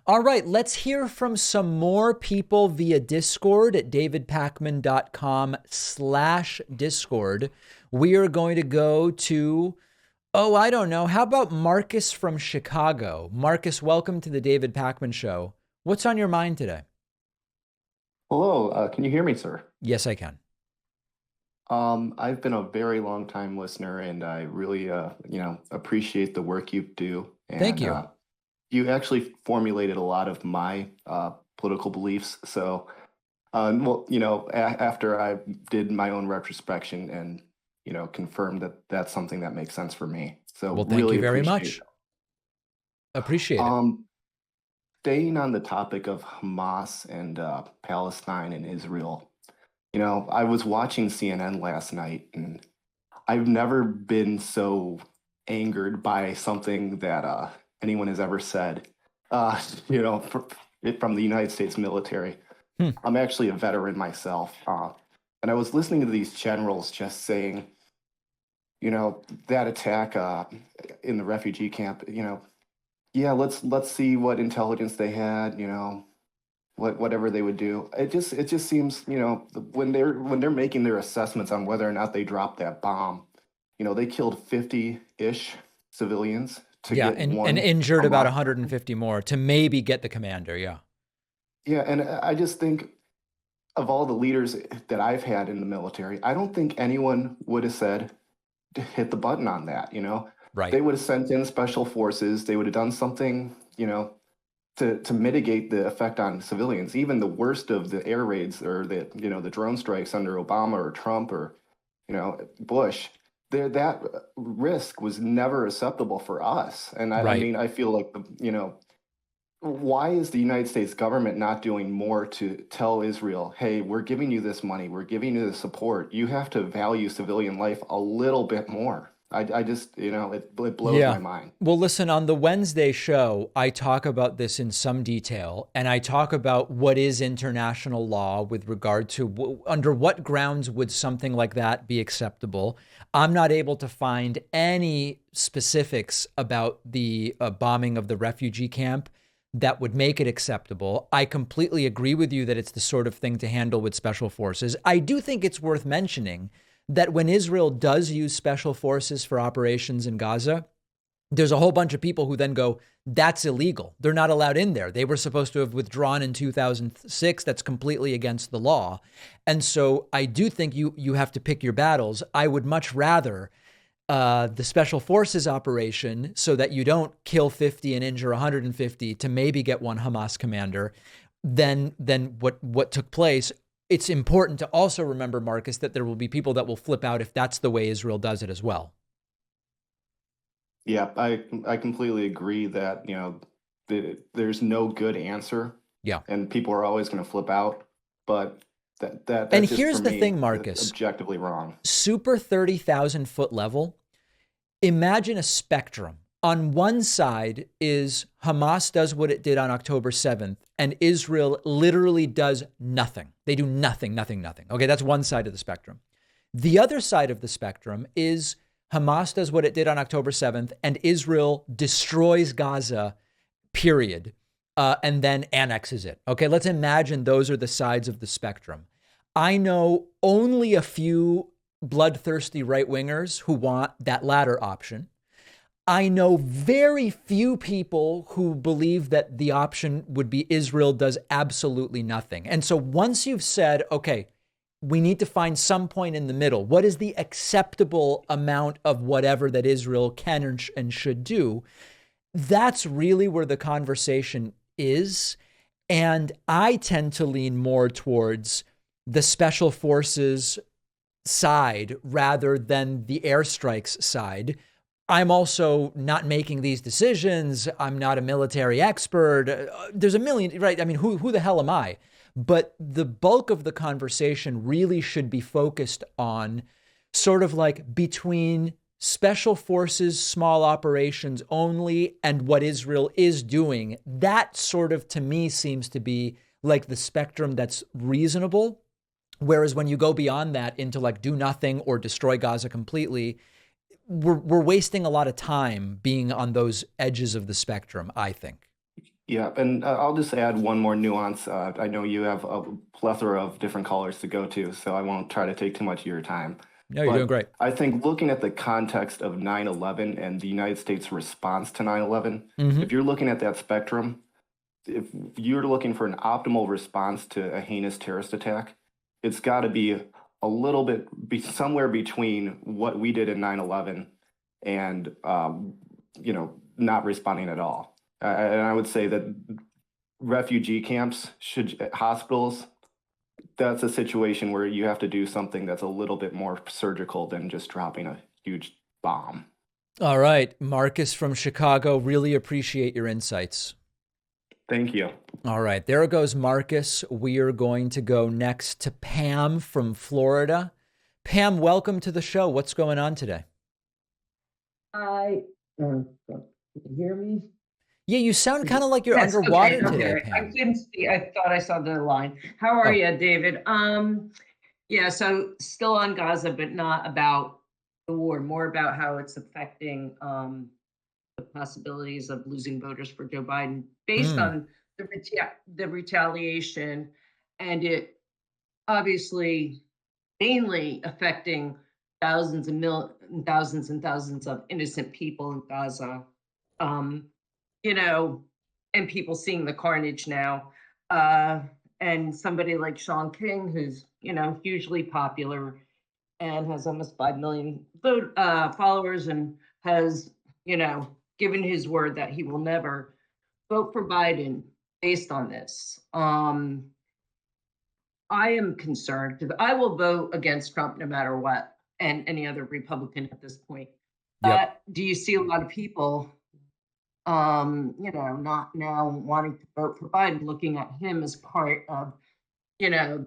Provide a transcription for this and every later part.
All right, let's hear from some more people via Discord at davidpakman.com/Discord. We are going to go to, I don't know. How about Marcus from Chicago? Marcus, welcome to the David Pakman Show. What's on your mind today? Hello, can you hear me, sir? Yes, I can. I've been a very long time listener, and I really, appreciate the work you do. Thank And you. you actually formulated a lot of my political beliefs. So, after I did my own retrospection and confirmed that that's something that makes sense for me. So, Well, thank you really very appreciate much. it. Appreciate it. Um, Staying on the topic of Hamas and Palestine and Israel. I was watching CNN last night, and I've never been so angered by something that anyone has ever said. Uh, from the United States military. Hmm. I'm actually a veteran myself, and I was listening to these generals just saying, that attack in the refugee camp. Yeah, let's see what intelligence they had. Whatever they would do. It just seems, when they're making their assessments on whether or not they dropped that bomb, they killed 50-ish civilians to Yeah, get and one injured about Hamas. 150 more to maybe get the commander. Yeah. Yeah, and I just think of all the leaders that I've had in the military, I don't think anyone would have said to hit the button on that. Right. They would have sent in special forces, they would have done something, to mitigate the effect on civilians. Even the worst of the air raids or the drone strikes under Obama or Trump or Bush, that risk was never acceptable for us. And I Right. mean, I feel like why is the United States government not doing more to tell Israel, hey, we're giving you this money, we're giving you the support. You have to value civilian life a little bit more. I just, it blows Yeah. my mind. Well, listen, on the Wednesday show, I talk about this in some detail, and I talk about what is international law with regard to under what grounds would something like that be acceptable. I'm not able to find any specifics about the bombing of the refugee camp that would make it acceptable. I completely agree with you that it's the sort of thing to handle with special forces. I do think it's worth mentioning that when Israel does use special forces for operations in Gaza, there's a whole bunch of people who then go, that's illegal. They're not allowed in there. They were supposed to have withdrawn in 2006. That's completely against the law. And so I do think you have to pick your battles. I would much rather the special forces operation so that you don't kill 50 and injure 150 to maybe get one Hamas commander than what took place. It's important to also remember, Marcus, that there will be people that will flip out if that's the way Israel does it as well. Yeah, I completely agree that, there's no good answer Yeah. and people are always going to flip out, but And that just for here's the me thing, is Marcus, objectively wrong. super 30,000 foot level. Imagine a spectrum. On one side is Hamas does what it did on October 7th, and Israel literally does nothing. They do nothing, nothing, nothing. Okay, that's one side of the spectrum. The other side of the spectrum is Hamas does what it did on October 7th, and Israel destroys Gaza, period, and then annexes it. Okay, let's imagine those are the sides of the spectrum. I know only a few bloodthirsty right wingers who want that latter option. I know very few people who believe that the option would be Israel does absolutely nothing. And so once you've said, okay, we need to find some point in the middle, what is the acceptable amount of whatever that Israel can and should do? That's really where the conversation is. And I tend to lean more towards the special forces side rather than the airstrikes side. I'm also not making these decisions. I'm not a military expert. There's a million, right? I mean, who the hell am I? But the bulk of the conversation really should be focused on sort of like between special forces, small operations only, and what Israel is doing. That sort of, to me, seems to be like the spectrum that's reasonable. Whereas when you go beyond that into like do nothing or destroy Gaza completely, we're wasting a lot of time being on those edges of the spectrum, I think. Yeah, and I'll just add one more nuance. I know you have a plethora of different callers to go to, so I won't try to take too much of your time. No, you're doing But great. I think looking at the context of 9/11 and the United States response to 9/11, Hmm. if you're looking at that spectrum, if you're looking for an optimal response to a heinous terrorist attack, it's got to be a little bit somewhere between what we did in 9/11 and not responding at all. And I would say that refugee camps should hospitals, that's a situation where you have to do something that's a little bit more surgical than just dropping a huge bomb. All right, Marcus from Chicago, really appreciate your insights. Thank you. All right, there goes Marcus. We are going to go next to Pam from Florida. Pam, welcome to the show. What's going on today? I can you hear me? Yeah, you sound kind of like you're Yes, okay, underwater today, okay. I Pam. couldn't see. I thought I saw the line. How are Oh, you, David? Yeah, so still on Gaza, but not about the war, more about how it's affecting the possibilities of losing voters for Joe Biden based mm, on the retaliation, and it obviously mainly affecting thousands and thousands of innocent people in Gaza. Um, you know, and people seeing the carnage now. Uh, and somebody like Sean King, who's, hugely popular and has almost 5 million followers and has, given his word that he will never vote for Biden based on this. I am concerned because I will vote against Trump no matter what, and any other Republican at this point. yep. But do you see a lot of people not now wanting to vote for Biden, looking at him as part of,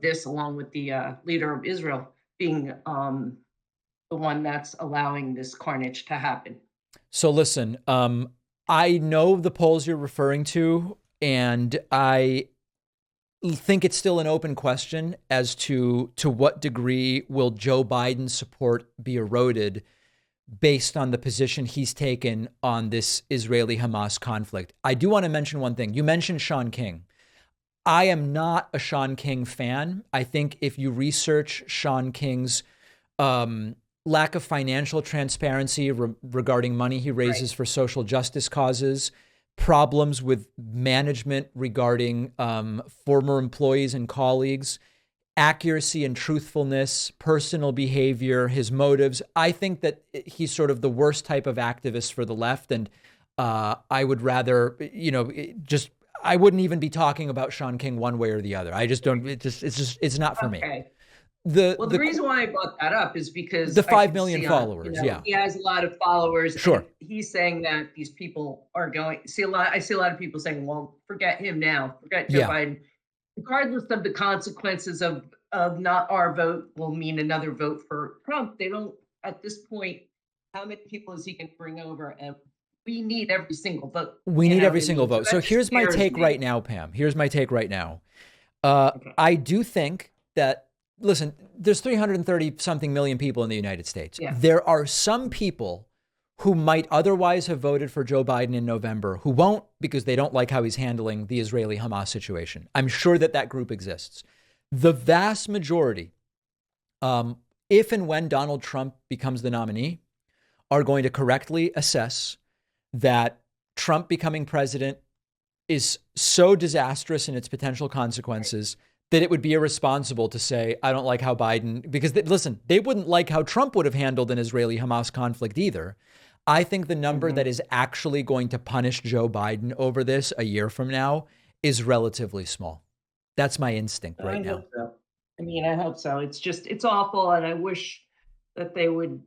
this along with the leader of Israel being the one that's allowing this carnage to happen. So listen, I know the polls you're referring to, and I think it's still an open question as to what degree will Joe Biden's support be eroded based on the position he's taken on this Israeli-Hamas conflict. I do want to mention one thing. You mentioned Sean King. I am not a Sean King fan. I think if you research Sean King's lack of financial transparency regarding money he Right. raises for social justice causes, problems with management regarding former employees and colleagues, accuracy and truthfulness, personal behavior, his motives. I think that he's sort of the worst type of activist for the left. And I would rather, I wouldn't even be talking about Sean King one way or the other. I just don't, it's not for me. Okay. The, Well, the reason why I brought that up is because the I 5 can million see on, followers. Yeah, he has a lot of followers, sure. and he's saying that these people are going. I see a lot of people saying, "Well, forget him now. Forget Joe Yeah. Biden." Regardless of the consequences of not our vote will mean another vote for Trump. They don't at this point. How many people is he going to bring over? And we need every single vote. We You need know every what I single mean? So vote. So that just here's my scares take me. right now, Pam. Here's my take right now. Okay. I do think that, listen, there's 330 something million people in the United States. Yeah. There are some people who might otherwise have voted for Joe Biden in November who won't because they don't like how he's handling the Israeli-Hamas situation. I'm sure that that group exists. The vast majority, if and when Donald Trump becomes the nominee, are going to correctly assess that Trump becoming president is so disastrous in its potential consequences that it would be irresponsible to say, I don't like how Biden, because listen, they wouldn't like how Trump would have handled an Israeli-Hamas conflict either. I think the number that is actually going to punish Joe Biden over this a year from now is relatively small. That's my instinct right I now. hope so. I hope so. It's awful, and I wish that they would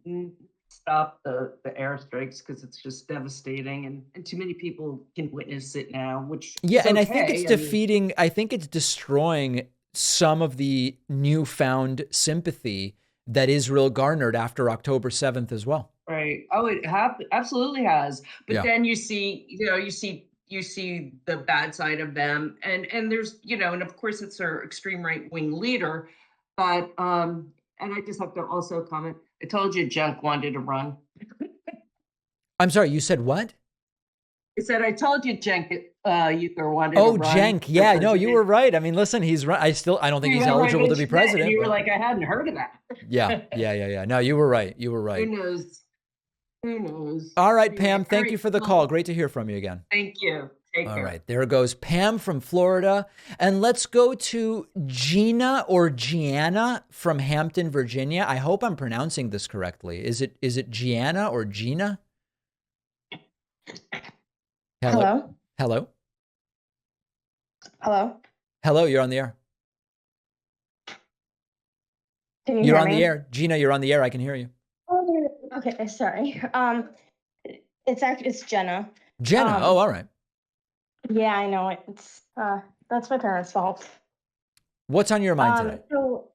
stop the airstrikes because it's just devastating, and too many people can witness it now, which Yeah, is and I think it's okay. defeating, I think it's destroying some of the newfound sympathy that Israel garnered after October 7th as well. Right. Oh, absolutely has. But Yeah. then you see the bad side of them, and there's and of course it's their extreme right wing leader, but and I just have to also comment. I told you Junk wanted to run. I'm sorry, you said what? I said I told you Cenk You wanted to Oh, run Cenk. for Yeah, no, you president. were right. I mean, listen, he's right. I don't think You he's were right eligible to be mentioned that, and president, you were but like, I hadn't heard of that. yeah. No, you were right. You were Who right. knows? Who knows? All right, Anyway, Pam, all thank right, you for the call. well, Great to hear from you again. thank you. Take All care. right, there goes Pam from Florida. And let's go to Gina or Gianna from Hampton, Virginia. I hope I'm pronouncing this correctly. Is it Gianna or Gina? Hello? Hello? Hello? Hello? Hello, you're on the air. Can you You're hear on me? the air. Gina, you're on the air. I can hear you. Oh, okay, sorry. It's Jenna. Jenna. Oh, all right. Yeah, I know it's that's my parents' fault. What's on your mind today? So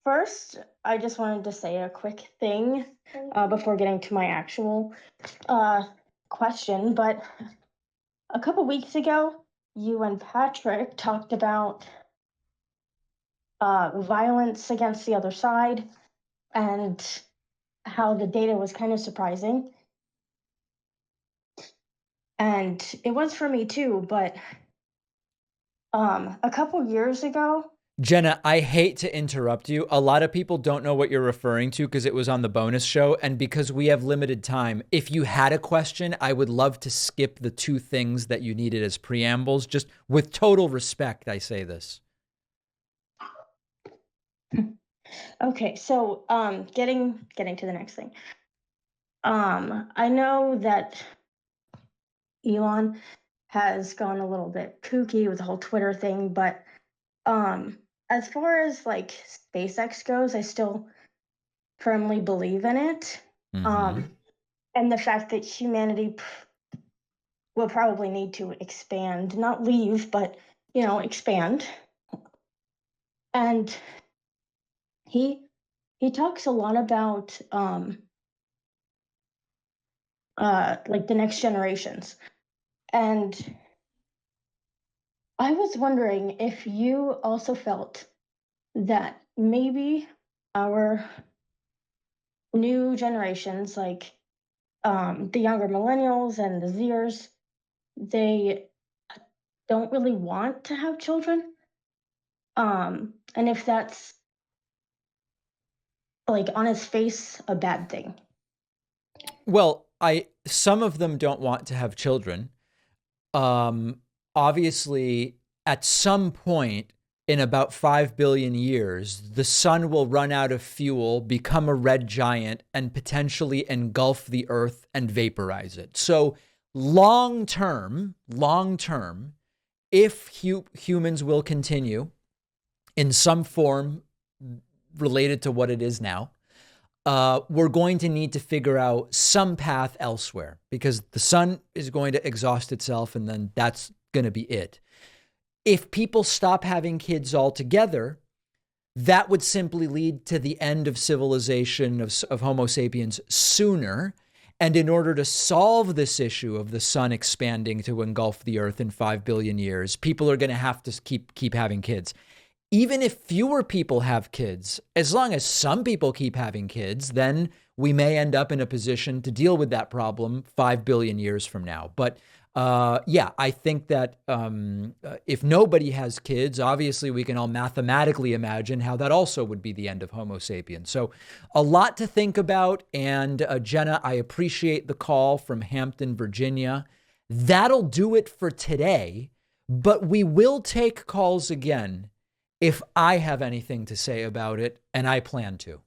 first, I just wanted to say a quick thing before getting to my actual question. But a couple weeks ago, you and Patrick talked about violence against the other side and how the data was kind of surprising. And it was for me too, but a couple years ago, Jenna, I hate to interrupt you. A lot of people don't know what you're referring to because it was on the bonus show. And because we have limited time, if you had a question, I would love to skip the two things that you needed as preambles. Just with total respect, I say this. okay, so getting to the next thing. I know that Elon has gone a little bit kooky with the whole Twitter thing, but as far as like SpaceX goes, I still firmly believe in it. Mhm. And the fact that humanity will probably need to expand, not leave, but expand. And he talks a lot about like the next generations. And I was wondering if you also felt that maybe our new generations, like the younger millennials and the Zers, they don't really want to have children. And if that's like on its face a bad thing. Well, some of them don't want to have children. Obviously, at some point in about 5 billion years, the sun will run out of fuel, become a red giant, and potentially engulf the earth and vaporize it. So long term, if humans will continue in some form related to what it is now, we're going to need to figure out some path elsewhere because the sun is going to exhaust itself and then that's going to be it. If people stop having kids altogether, that would simply lead to the end of civilization of Homo sapiens sooner. And in order to solve this issue of the sun expanding to engulf the earth in 5 billion years, people are going to have to keep having kids. Even if fewer people have kids, as long as some people keep having kids, then we may end up in a position to deal with that problem 5 billion years from now. But yeah, I think that if nobody has kids, obviously we can all mathematically imagine how that also would be the end of Homo sapiens. So a lot to think about. And Jenna, I appreciate the call from Hampton, Virginia. That'll do it for today, but we will take calls again if I have anything to say about it, and I plan to.